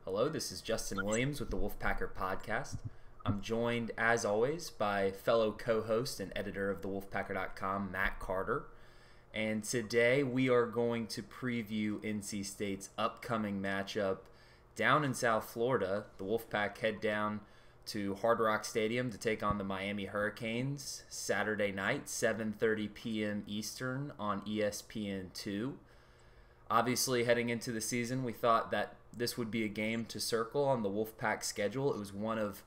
Hello, this is Justin Williams with the Wolfpacker Podcast. I'm joined, as always, by fellow co-host and editor of the Wolfpacker.com, Matt Carter. And today we are going to preview NC State's upcoming matchup down in South Florida. The Wolfpack head down to Hard Rock Stadium to take on the Miami Hurricanes Saturday night, 7:30 p.m. Eastern on ESPN2. Obviously, heading into the season, we thought that this would be a game to circle on the Wolfpack schedule. It was one of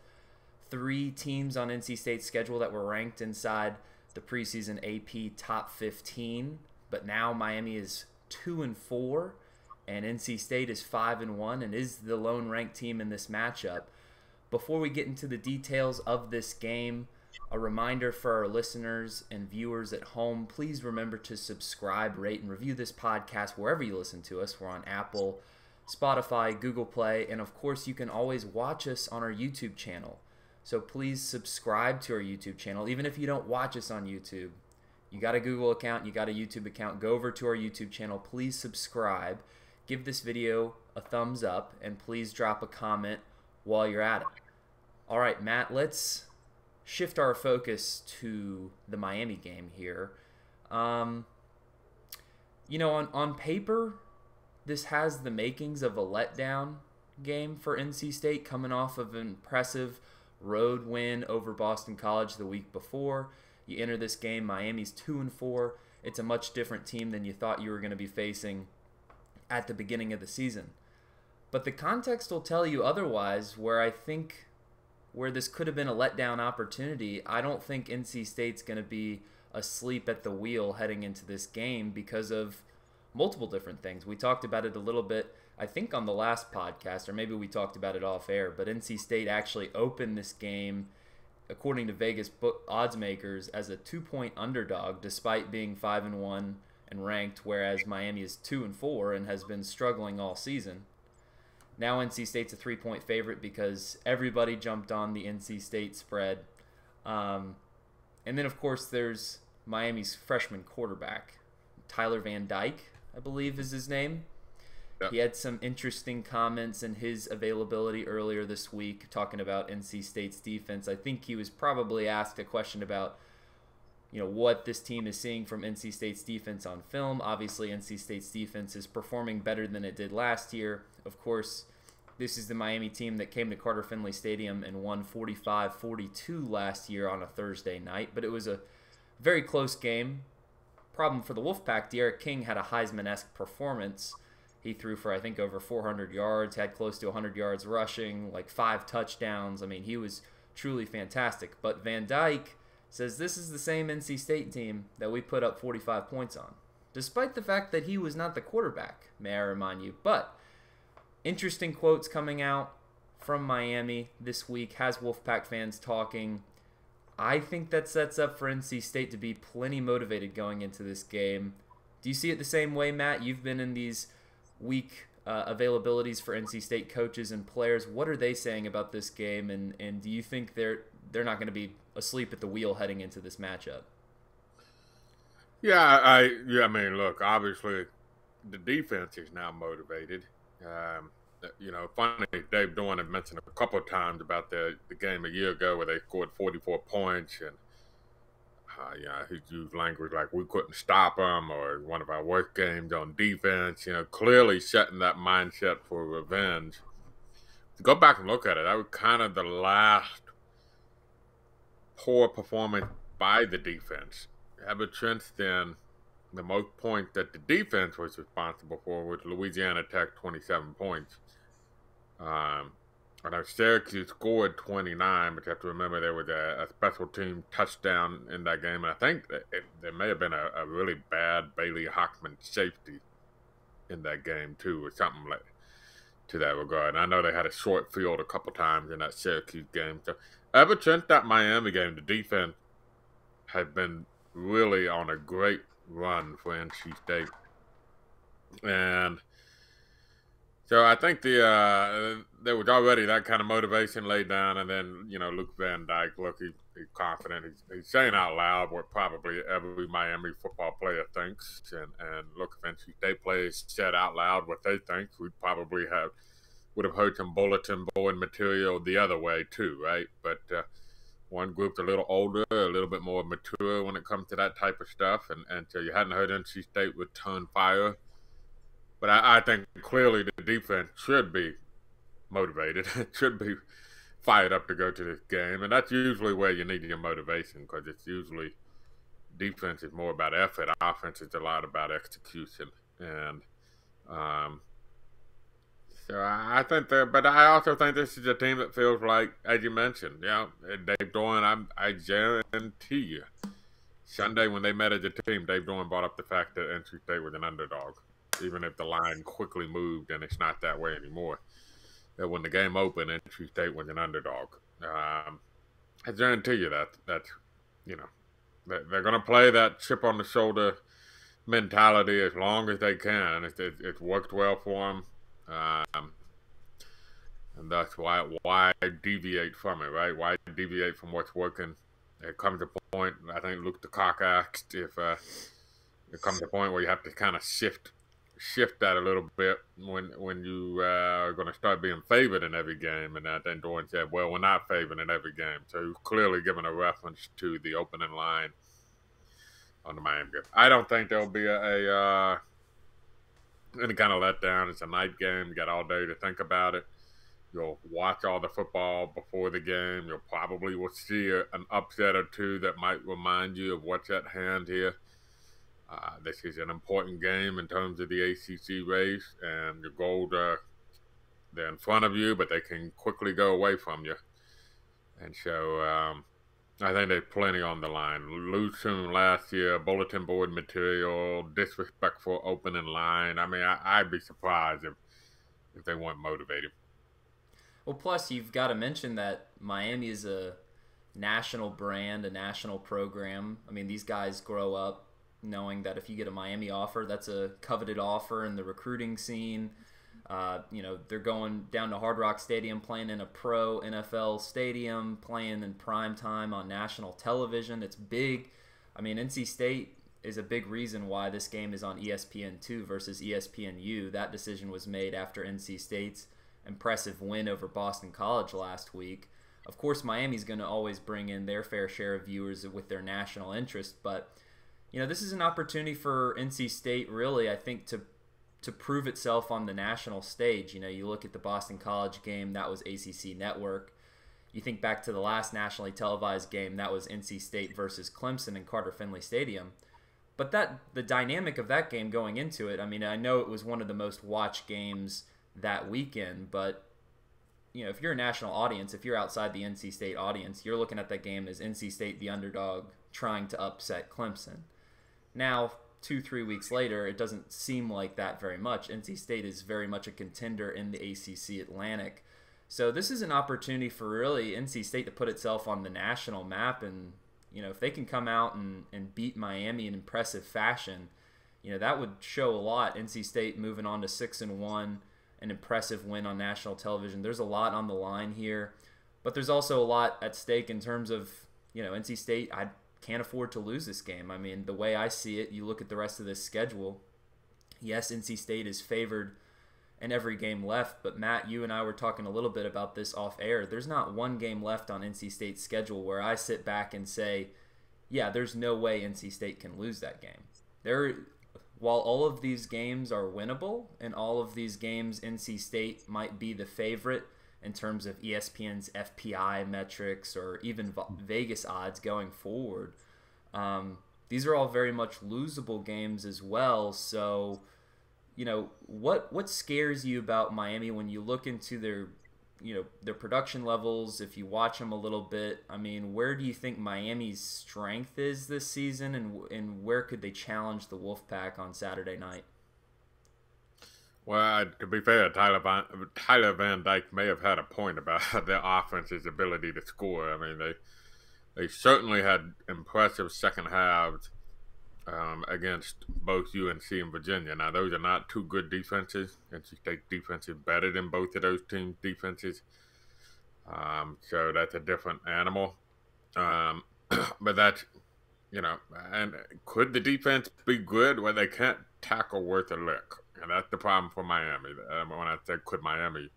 three teams on NC State's schedule that were ranked inside the preseason AP top 15. But now Miami is 2-4, and NC State is 5-1 and is the lone ranked team in this matchup. Before we get into the details of this game, a reminder for our listeners and viewers at home, please remember to subscribe, rate, and review this podcast wherever you listen to us. We're on Apple, Spotify, Google Play, and of course you can always watch us on our YouTube channel. So please subscribe to our YouTube channel. Even if you don't watch us on YouTube, you got a Google account, you got a YouTube account, go over to our YouTube channel, please subscribe, give this video a thumbs up, and please drop a comment while you're at it. All right, Matt, let's shift our focus to the Miami game here. On paper, this has the makings of a letdown game for NC State, coming off of an impressive road win over Boston College the week before. You enter this game, Miami's 2-4. It's a much different team than you thought you were going to be facing at the beginning of the season. But the context will tell you otherwise, where this could have been a letdown opportunity. I don't think NC State's going to be asleep at the wheel heading into this game because of multiple different things. We talked about it a little bit, I think, on the last podcast, or maybe we talked about it off air, but NC State actually opened this game, according to Vegas odds makers, as a 2-point underdog despite being 5-1 and ranked, whereas Miami is 2-4 and has been struggling all season. Now NC State's a 3-point favorite because everybody jumped on the NC State spread. And then, of course, there's Miami's freshman quarterback, Tyler Van Dyke, I believe is his name. Yep. He had some interesting comments in his availability earlier this week talking about NC State's defense. I think he was probably asked a question about, what this team is seeing from NC State's defense on film. Obviously, NC State's defense is performing better than it did last year. Of course, this is the Miami team that came to Carter Finley Stadium and won 45-42 last year on a Thursday night, but it was a very close game. Problem for the Wolfpack, D'Eriq King had a Heisman-esque performance. He threw for, I think, over 400 yards, had close to 100 yards rushing, like 5 touchdowns. I mean, he was truly fantastic. But Van Dyke says this is the same NC State team that we put up 45 points on, despite the fact that he was not the quarterback, may I remind you. But interesting quotes coming out from Miami this week has Wolfpack fans talking. I think that sets up for NC State to be plenty motivated going into this game. Do you see it the same way, Matt? You've been in these week availabilities for NC State coaches and players. What are they saying about this game, and do you think they're not going to be asleep at the wheel heading into this matchup? I mean, look, obviously the defense is now motivated. Funny, Dave Dorn had mentioned a couple of times about the game a year ago where they scored 44 points, and he used language like we couldn't stop them, or one of our worst games on defense. Clearly setting that mindset for revenge. To go back and look at it, that was kind of the last poor performance by the defense. Ever since then, the most points that the defense was responsible for was Louisiana Tech, 27 points. I know Syracuse scored 29, but you have to remember there was a special team touchdown in that game. And I think there may have been a really bad Bailey Hockman safety in that game, too, or something like to that regard. And I know they had a short field a couple times in that Syracuse game. So ever since that Miami game, the defense has been really on a great run for NC State. And so I think there was already that kind of motivation laid down, and then Luke Van Dyke, look, he's confident. He's saying out loud what probably every Miami football player thinks, and look, if NC State players said out loud what they think, we'd would have heard some bulletin board material the other way too, right? But one group's a little older, a little bit more mature when it comes to that type of stuff, and so you hadn't heard NC State return fire. But I think clearly the defense should be motivated. It should be fired up to go to this game, and that's usually where you need your motivation, because it's usually defense is more about effort, offense is a lot about execution, and so I think that. But I also think this is a team that feels like, as you mentioned, Dave Doeren. I guarantee you, Sunday when they met as a team, Dave Doeren brought up the fact that NC State was an underdog, even if the line quickly moved and it's not that way anymore. That when the game opened, NC State was an underdog. I guarantee you that's they're going to play that chip on the shoulder mentality as long as they can. It's worked well for them, and that's why deviate from it, right? Why deviate from what's working? There comes a point, I think Luke DeCock asked if there comes a point where you have to kind of shift that a little bit when you are going to start being favored in every game. And I think Doeren said, well, we're not favored in every game. So he's clearly giving a reference to the opening line on the Miami game. I don't think there'll be any kind of letdown. It's a night game. You got all day to think about it. You'll watch all the football before the game. You'll probably will see an upset or two that might remind you of what's at hand here. This is an important game in terms of the ACC race, and your gold, they're in front of you, but they can quickly go away from you. And so I think there's plenty on the line. Lose soon last year, bulletin board material, disrespectful opening line. I mean, I'd be surprised if they weren't motivated. Well, plus you've got to mention that Miami is a national brand, a national program. I mean, these guys grow up knowing that if you get a Miami offer, that's a coveted offer in the recruiting scene. They're going down to Hard Rock Stadium, playing in a pro NFL stadium, playing in prime time on national television. It's big. I mean, NC State is a big reason why this game is on ESPN2 versus ESPNU. That decision was made after NC State's impressive win over Boston College last week. Of course, Miami's going to always bring in their fair share of viewers with their national interest, but this is an opportunity for NC State, really, I think, to prove itself on the national stage. You look at the Boston College game, that was ACC Network. You think back to the last nationally televised game, that was NC State versus Clemson in Carter Finley Stadium. But the dynamic of that game going into it, I mean, I know it was one of the most watched games that weekend, but if you're a national audience, if you're outside the NC State audience, you're looking at that game as NC State the underdog trying to upset Clemson. Now, 2-3 weeks later, it doesn't seem like that very much. NC State is very much a contender in the ACC Atlantic. So this is an opportunity for really NC State to put itself on the national map. And, if they can come out and beat Miami in impressive fashion, that would show a lot. NC State moving on to 6-1, an impressive win on national television. There's a lot on the line here. But there's also a lot at stake in terms of, NC State, I can't afford to lose this game. I mean, the way I see it, you look at the rest of this schedule, yes, NC State is favored in every game left, but Matt, you and I were talking a little bit about this off air. There's not one game left on NC State's schedule where I sit back and say, yeah, there's no way NC State can lose that game. While all of these games are winnable, and all of these games NC State might be the favorite in terms of ESPN's FPI metrics or even Vegas odds going forward. These are all very much losable games as well. So, what scares you about Miami when you look into their production levels? If you watch them a little bit, I mean, where do you think Miami's strength is this season, and where could they challenge the Wolfpack on Saturday night? Well, to be fair, Tyler Van Dyke may have had a point about their offense's ability to score. I mean, they certainly had impressive second halves against both UNC and Virginia. Now, those are not two good defenses. NC State defense is better than both of those teams' defenses. So that's a different animal. But that's, and could the defense be good? Well, they can't tackle worth a lick. And that's the problem for Miami. When I say could Miami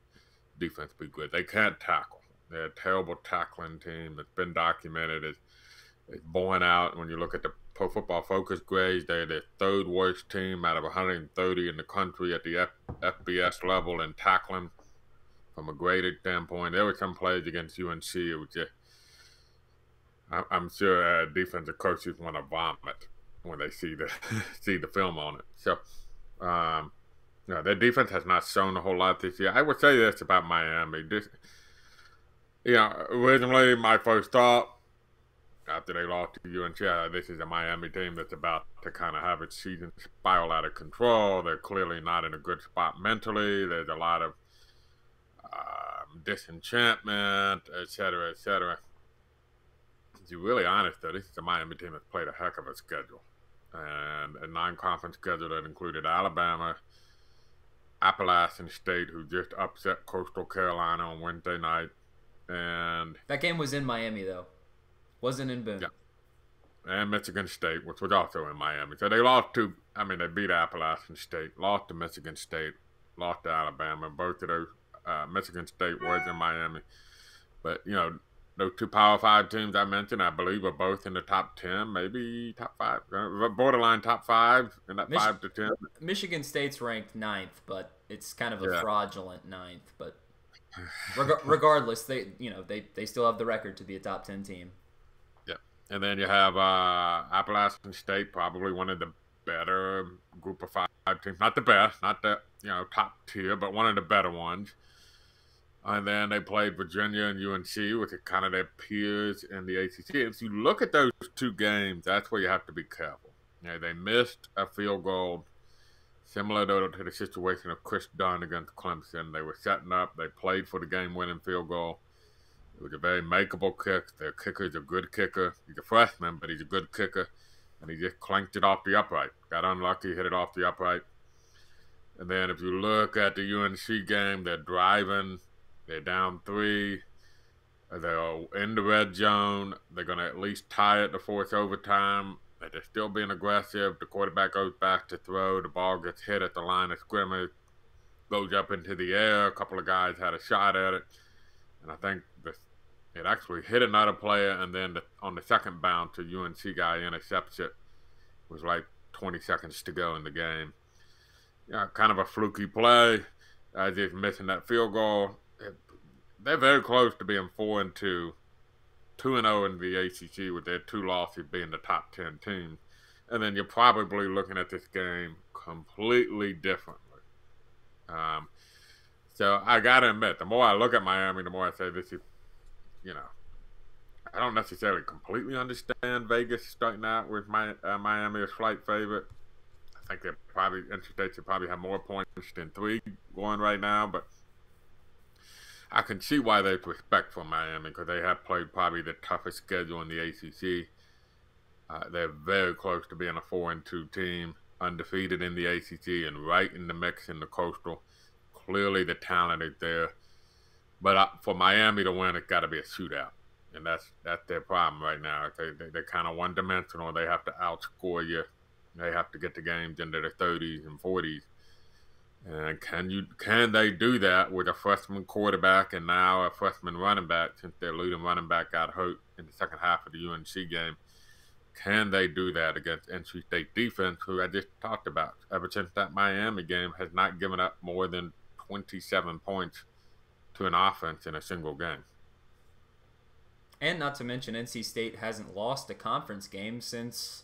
defense be good. They can't tackle. They're a terrible tackling team. It's been documented. It's borne out when you look at the Pro Football Focus grades. They're the third worst team out of 130 in the country at the FBS level in tackling from a graded standpoint. There were some plays against UNC. It was just, I'm sure defensive coaches want to vomit when they see the see the film on it. So, their defense has not shown a whole lot this year. I would say this about Miami. Originally my first thought after they lost to UNC, this is a Miami team that's about to kind of have its season spiral out of control. They're clearly not in a good spot mentally. There's a lot of disenchantment, et cetera, et cetera. To be really honest, though, this is a Miami team that's played a heck of a schedule. And a non-conference schedule that included Alabama, Appalachian State, who just upset Coastal Carolina on Wednesday night. And that game was in Miami, though. Wasn't in Boone. Yeah. And Michigan State, which was also in Miami. So they they beat Appalachian State, lost to Michigan State, lost to Alabama. Both of those, Michigan State was in Miami. But, those two Power 5 teams I mentioned, I believe, are both in the top 10, maybe top 5, borderline top 5 in that 5 to 10. Michigan State's ranked 9th, but it's kind of a fraudulent 9th. But regardless, they still have the record to be a top 10 team. Yeah, and then you have Appalachian State, probably one of the better group of 5 teams. Not the best, not the top tier, but one of the better ones. And then they played Virginia and UNC, which are kind of their peers in the ACC. If you look at those two games, that's where you have to be careful. They missed a field goal similar to the situation of Chris Dunn against Clemson. They were setting up. They played for the game-winning field goal. It was a very makeable kick. Their kicker is a good kicker. He's a freshman, but he's a good kicker. And he just clanked it off the upright. Got unlucky, hit it off the upright. And then if you look at the UNC game, they're driving. They're down 3. They're in the red zone. They're going to at least tie it to force overtime. They're still being aggressive. The quarterback goes back to throw. The ball gets hit at the line of scrimmage. Goes up into the air. A couple of guys had a shot at it. And I think it actually hit another player. And then on the second bounce, a UNC guy intercepts it. It was like 20 seconds to go in the game. Kind of a fluky play. Just missing that field goal. They're very close to being 4-2, 2-0 in the ACC with their 2 losses being the top 10 teams. And then you're probably looking at this game completely differently. So I got to admit, the more I look at Miami, the more I say this is, I don't necessarily completely understand Vegas starting out with Miami as slight favorite. I think Interstate should probably have more points than 3 going right now, but I can see why there's respect for Miami because they have played probably the toughest schedule in the ACC. They're very close to being a 4-2 team, undefeated in the ACC and right in the mix in the Coastal. Clearly the talent is there. But for Miami to win, it's got to be a shootout. And that's their problem right now. They're kind of one-dimensional. They have to outscore you. They have to get the games into the 30s and 40s. And can they do that with a freshman quarterback and now a freshman running back since their leading running back got hurt in the second half of the UNC game? Can they do that against NC State defense, who I just talked about? Ever since that Miami game has not given up more than 27 points to an offense in a single game. And not to mention NC State hasn't lost a conference game since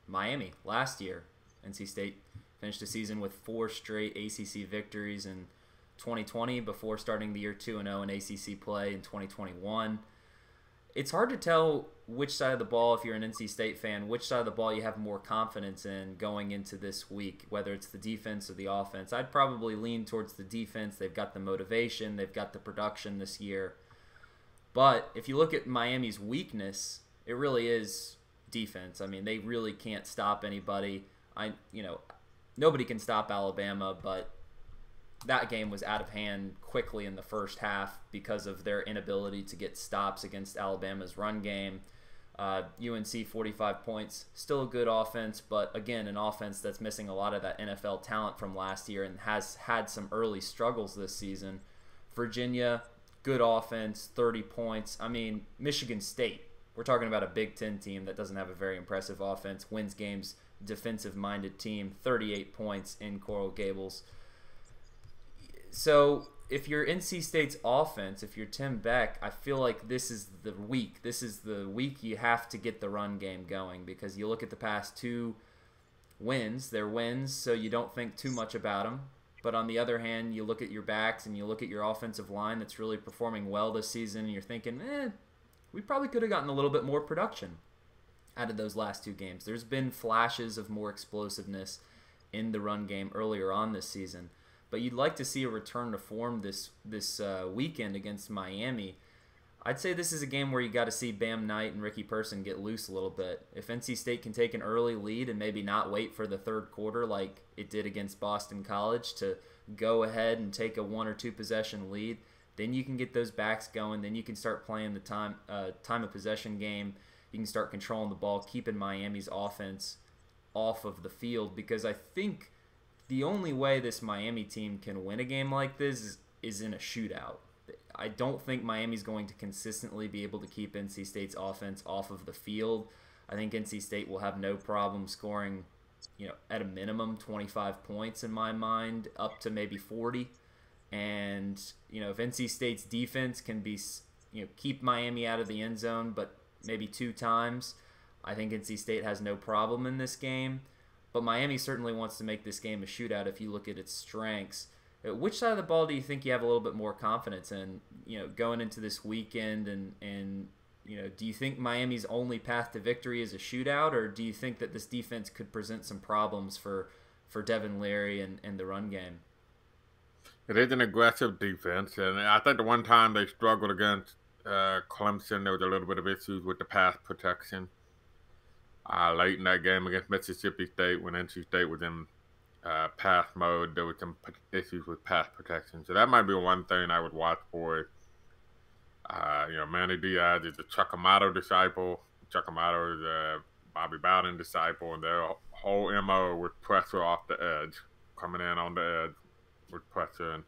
Miami last year. NC State finished the season with 4 straight ACC victories in 2020 before starting the year 2-0 in ACC play in 2021. It's hard to tell which side of the ball, if you're an NC State fan, which side of the ball you have more confidence in going into this week, whether it's the defense or the offense. I'd probably lean towards the defense. They've got the motivation. They've got the production this year. But if you look at Miami's weakness, it really is defense. I mean, they really can't stop anybody. Nobody can stop Alabama, but that game was out of hand quickly in the first half because of their inability to get stops against Alabama's run game. UNC 45 points, still a good offense, but again, an offense that's missing a lot of that NFL talent from last year and has had some early struggles this season. Virginia, good offense, 30 points. I mean, Michigan State, we're talking about a Big Ten team that doesn't have a very impressive offense, wins games, defensive-minded team, 38 points in Coral Gables. So if you're NC State's offense, if you're Tim Beck, I feel like this is the week. This is the week you have to get the run game going, because you look at the past 2 wins. They're wins, so you don't think too much about them. But on the other hand, you look at your backs and you look at your offensive line that's really performing well this season, and you're thinking, we probably could have gotten a little bit more production out of those last 2 games. There's been flashes of more explosiveness in the run game earlier on this season. But you'd like to see a return to form this weekend against Miami. I'd say this is a game where you got to see Bam Knight and Ricky Person get loose a little bit. If NC State can take an early lead and maybe not wait for the third quarter like it did against Boston College to go ahead and take a 1 or 2 possession lead, then you can get those backs going. Then you can start playing the time of possession game. You can start controlling the ball, keeping Miami's offense off of the field, because I think the only way this Miami team can win a game like this is in a shootout. I don't think Miami's going to consistently be able to keep NC State's offense off of the field. I think NC State will have no problem scoring, at a minimum 25 points in my mind, up to maybe 40. And, if NC State's defense can be, keep Miami out of the end zone, but maybe 2 times, I think NC State has no problem in this game. But Miami certainly wants to make this game a shootout if you look at its strengths. Which side of the ball do you think you have a little bit more confidence in, going into this weekend? And do you think Miami's only path to victory is a shootout, or do you think that this defense could present some problems for Devin Leary and the run game? It is an aggressive defense, and I think the one time they struggled against Clemson, there was a little bit of issues with the pass protection. Late in that game against Mississippi State, when NC State was in pass mode, there were some issues with pass protection. So that might be one thing I would watch for. Manny Diaz is a Chuck Amato disciple. Chuck Amato is a Bobby Bowden disciple, and their whole MO was pressure off the edge, coming in on the edge with pressure. And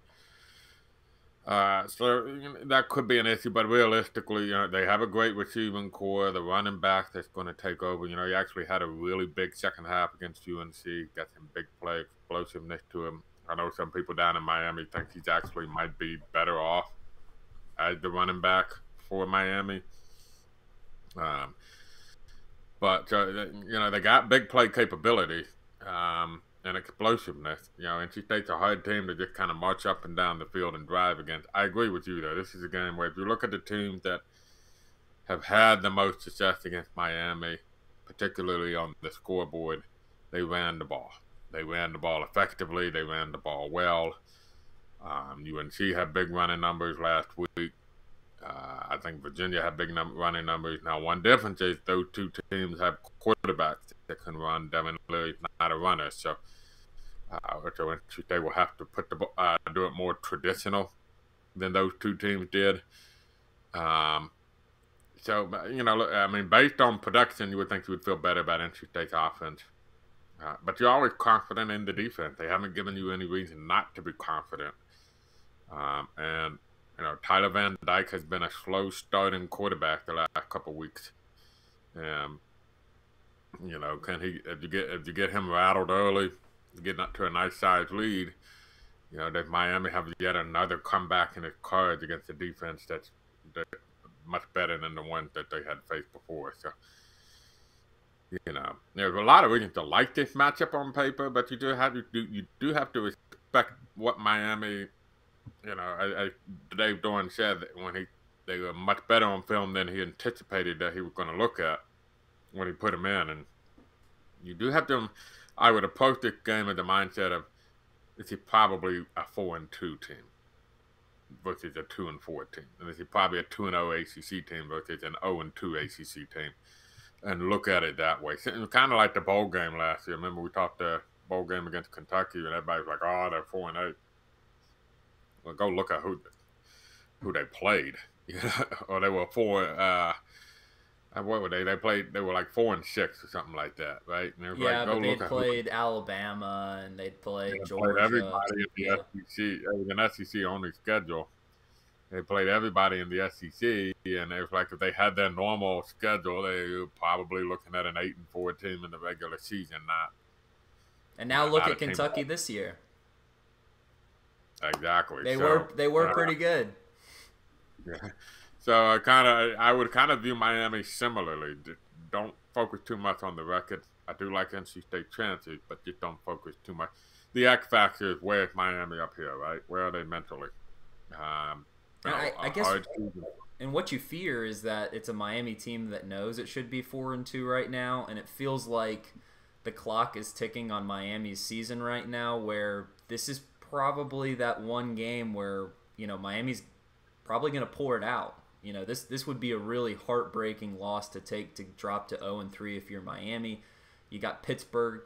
so that could be an issue, but realistically, they have a great receiving core. The running back that's going to take over. He actually had a really big second half against UNC. Got some big play explosiveness to him. I know some people down in Miami think he's actually might be better off as the running back for Miami. But they got big play capability. And explosiveness. NC State's a hard team to just kind of march up and down the field and drive against. I agree with you, though. This is a game where if you look at the teams that have had the most success against Miami, particularly on the scoreboard, they ran the ball. They ran the ball effectively. They ran the ball well. UNC had big running numbers last week. I think Virginia had big running numbers. Now, one difference is those 2 teams have quarterbacks that can run. Devin Leary's not a runner, so they will have to do it more traditional than those 2 teams did. Based on production, you would think you would feel better about NC State's offense. But you're always confident in the defense. They haven't given you any reason not to be confident. Tyler Van Dyke has been a slow starting quarterback the last couple of weeks. If you get him rattled early, getting up to a nice sized lead, that Miami have yet another comeback in its cards against a defense that's much better than the one that they had faced before. So, there's a lot of reasons to like this matchup on paper, but you do have to respect what Miami. As Dave Dorn said, that when they were much better on film than he anticipated that he was going to look at when he put him in. And you do have to, I would approach this game with the mindset of, this is probably a 4-2 team versus a 2-4 team. And this is probably a 2-0 ACC team versus an 0-2 ACC team. And look at it that way. So, kind of like the bowl game last year. Remember we talked the bowl game against Kentucky and everybody was like, oh, they're 4-8. Well, go look at who they played. Or they were 4. What were they? They were like 4-6 or something like that, right? And but they played Alabama and they'd played Georgia. Played everybody in the SEC. It was an SEC only schedule. They played everybody in the SEC, and it was like if they had their normal schedule, they were probably looking at an 8-4 team in the regular season, not. And now look not at Kentucky this year. Exactly. They were pretty good. Yeah. So I would kind of view Miami similarly. Don't focus too much on the record. I do like NC State chances, but just don't focus too much. The X factor is where is Miami up here, right? Where are they mentally? I guess, and what you fear is that it's a Miami team that knows it should be 4-2 right now, and it feels like the clock is ticking on Miami's season right now, where this is probably that one game where, you know, Miami's probably going to pour it out. You know, this would be a really heartbreaking loss to take, to drop to 0-3 if you're Miami. You got Pittsburgh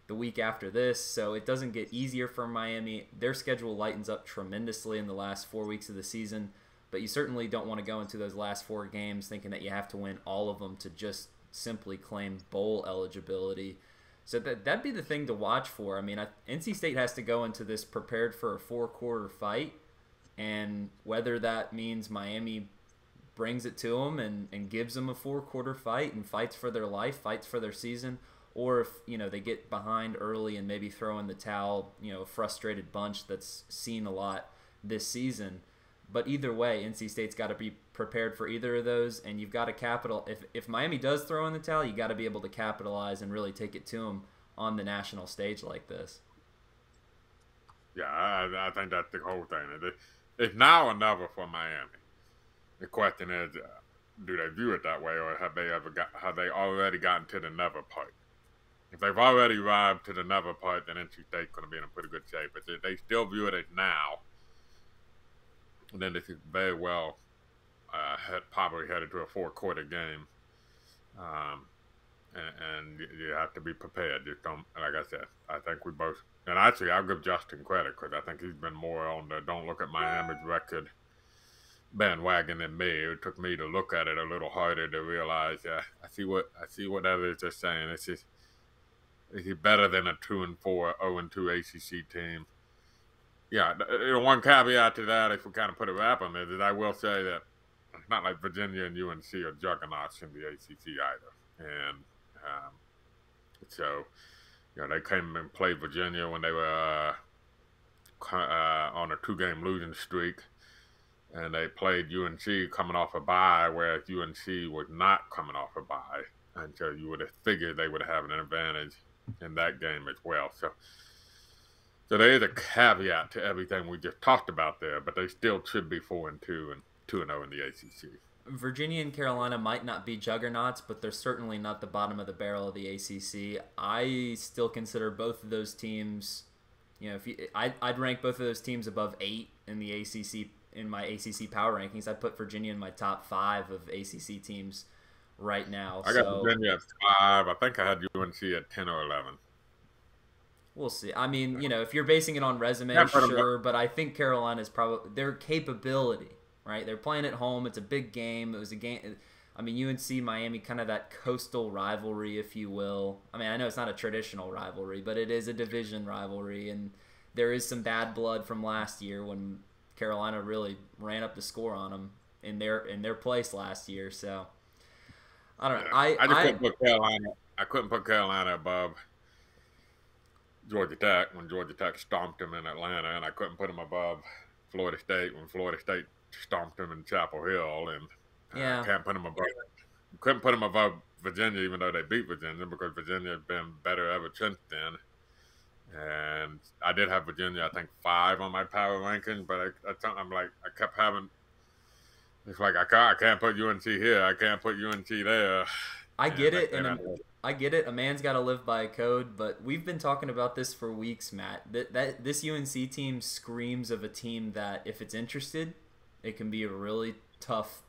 the week after this, so it doesn't get easier for Miami. Their schedule lightens up tremendously in the last 4 weeks of the season, but you certainly don't want to go into those last 4 games thinking that you have to win all of them to just simply claim bowl eligibility. So that'd be the thing to watch for. I mean, NC State has to go into this prepared for a 4-quarter fight, and whether that means Miami brings it to them and gives them a 4-quarter fight and fights for their life, fights for their season, or if, you know, they get behind early and maybe throw in the towel, you know, a frustrated bunch that's seen a lot this season. But either way, NC State's got to be prepared for either of those, and you've got to if Miami does throw in the towel, you got to be able to capitalize and really take it to them on the national stage like this. Yeah, I think that's the whole thing. It's now or never for Miami. The question is, do they view it that way, or have they already gotten to the never part? If they've already arrived to the never part, then NC State's going to be in a pretty good shape. But if they still view it as now, then this is very well probably headed to a 4-quarter game. And you have to be prepared. Just don't, like I said, I think we both, and actually I'll give Justin credit because I think he's been more on the don't look at Miami's record bandwagon than me. It took me to look at it a little harder to realize, I see what others are saying. It's just, he's better than a 2-4, 0-2 ACC team. Yeah, one caveat to that, if we kind of put a wrap on it, is I will say that it's not like Virginia and UNC are juggernauts in the ACC either. And so, you know, they came and played Virginia when they were on a 2-game losing streak. And they played UNC coming off a bye, whereas UNC was not coming off a bye. And so you would have figured they would have an advantage in that game as well. So there is a caveat to everything we just talked about there, but they still should be 4-2 and 2-0 in the ACC. Virginia and Carolina might not be juggernauts, but they're certainly not the bottom of the barrel of the ACC. I still consider both of those teams, you know, I'd rank both of those teams above 8 in the ACC, in my ACC power rankings. I'd put Virginia in my top 5 of ACC teams right now. I got Virginia at 5. I think I had UNC at 10 or 11. We'll see. I mean, you know, if you're basing it on resume, sure, but I think Carolina's probably their capability, right? They're playing at home. It's a big game. It was a game. I mean, UNC, Miami, kind of that coastal rivalry, if you will. I mean, I know it's not a traditional rivalry, but it is a division rivalry, and there is some bad blood from last year when Carolina really ran up the score on them in their place last year. So I don't know. I couldn't put Carolina. I couldn't put Carolina above Georgia Tech when Georgia Tech stomped them in Atlanta, and I couldn't put them above Florida State when Florida State stomped them in Chapel Hill, and couldn't put them above Virginia, even though they beat Virginia, because Virginia has been better ever since then. And I did have Virginia, I think, 5 on my power rankings, but I kept having, it's like I can't put UNC here, I can't put UNC there. I get it, and I get it. A man's got to live by a code, but we've been talking about this for weeks, Matt. That this UNC team screams of a team that, if it's interested, it can be a really tough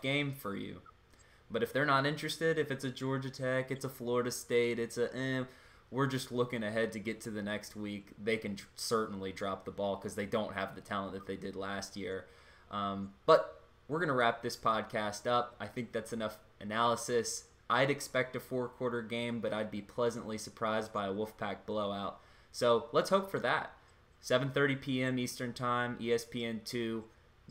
game for you. But if they're not interested, if it's a Georgia Tech, it's a Florida State, it's we're just looking ahead to get to the next week, they can certainly drop the ball because they don't have the talent that they did last year. But we're going to wrap this podcast up. I think that's enough analysis. I'd expect a 4-quarter game, but I'd be pleasantly surprised by a Wolfpack blowout. So let's hope for that. 7:30 p.m. Eastern Time, ESPN2.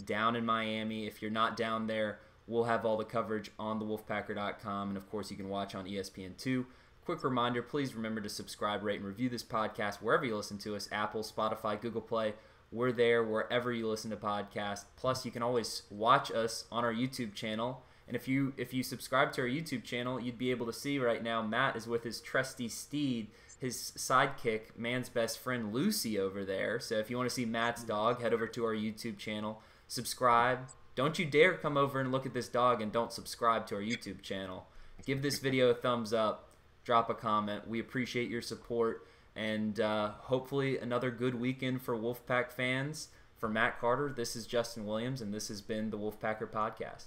down in Miami. If you're not down there, we'll have all the coverage on the Wolfpacker.com, and of course you can watch on ESPN2. Quick reminder, please remember to subscribe, rate, and review this podcast wherever you listen to us, Apple, Spotify, Google Play. We're there wherever you listen to podcasts. Plus, you can always watch us on our YouTube channel. And if you subscribe to our YouTube channel, you'd be able to see right now Matt is with his trusty steed, his sidekick, man's best friend, Lucy, over there. So if you want to see Matt's dog, head over to our YouTube channel. Subscribe. Don't you dare come over and look at this dog and don't subscribe to our YouTube channel. Give this video a thumbs up. Drop a comment. We appreciate your support. And hopefully another good weekend for Wolfpack fans. For Matt Carter, this is Justin Williams, and this has been the Wolfpacker Podcast.